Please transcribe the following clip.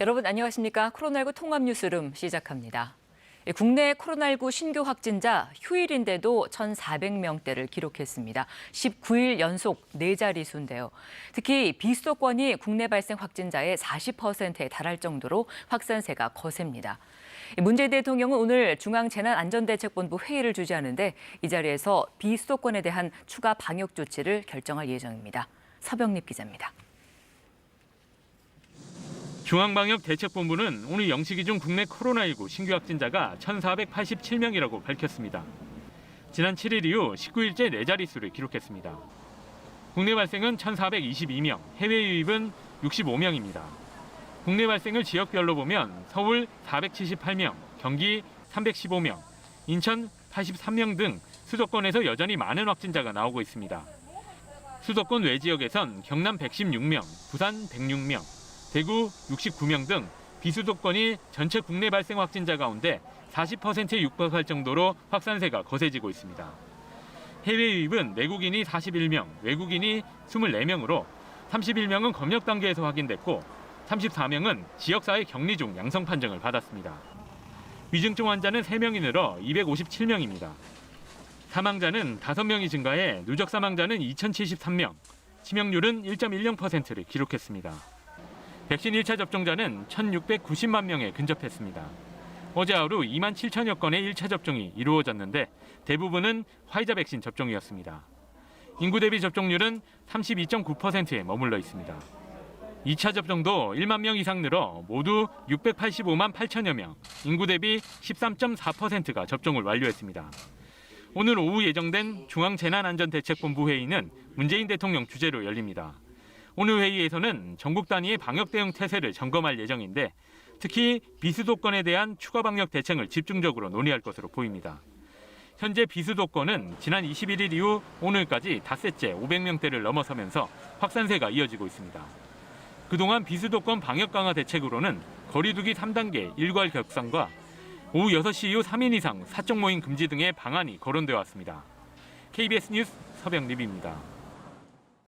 여러분 안녕하십니까? 코로나19 통합 뉴스룸 시작합니다. 국내 코로나19 신규 확진자 휴일인데도 1,400명대를 기록했습니다. 19일 연속 4자릿수인데요. 특히 비수도권이 국내 발생 확진자의 40%에 달할 정도로 확산세가 거셉니다. 문재인 대통령은 오늘 중앙재난안전대책본부 회의를 주재하는데 이 자리에서 비수도권에 대한 추가 방역 조치를 결정할 예정입니다. 서병립 기자입니다. 중앙방역대책본부는 오늘 0시 중 국내 코로나19 신규 확진자가 1,487명이라고 밝혔습니다. 지난 7일 이후 19일째 4자릿수를 기록했습니다. 국내 발생은 1,422명, 해외 유입은 65명입니다. 국내 발생을 지역별로 보면 서울 478명, 경기 315명, 인천 83명 등 수도권에서 여전히 많은 확진자가 나오고 있습니다. 수도권 외 지역에선 경남 116명, 부산 106명, 대구 69명 등 비수도권이 전체 국내 발생 확진자 가운데 40%에 육박할 정도로 확산세가 거세지고 있습니다. 해외 유입은 내국인이 41명, 외국인이 24명으로 31명은 검역 단계에서 확인됐고 34명은 지역사회 격리 중 양성 판정을 받았습니다. 위중증 환자는 3명이 늘어 257명입니다. 사망자는 5명이 증가해 누적 사망자는 2,073명, 치명률은 1.10%를 기록했습니다. 백신 1차 접종자는 1,690만 명에 근접했습니다. 어제 하루 2만 7천여 건의 1차 접종이 이루어졌는데 대부분은 화이자 백신 접종이었습니다. 인구 대비 접종률은 32.9%에 머물러 있습니다. 2차 접종도 1만 명 이상 늘어 모두 685만 8천여 명, 인구 대비 13.4%가 접종을 완료했습니다. 오늘 오후 예정된 중앙재난안전대책본부 회의는 문재인 대통령 주재로 열립니다. 오늘 회의에서는 전국 단위의 방역 대응 태세를 점검할 예정인데 특히 비수도권에 대한 추가 방역 대책을 집중적으로 논의할 것으로 보입니다. 현재 비수도권은 지난 21일 이후 오늘까지 닷새째 500명대를 넘어서면서 확산세가 이어지고 있습니다. 그동안 비수도권 방역 강화 대책으로는 거리두기 3단계 일괄 격상과 오후 6시 이후 3인 이상 사적 모임 금지 등의 방안이 거론되어 왔습니다. KBS 뉴스 서병립입니다.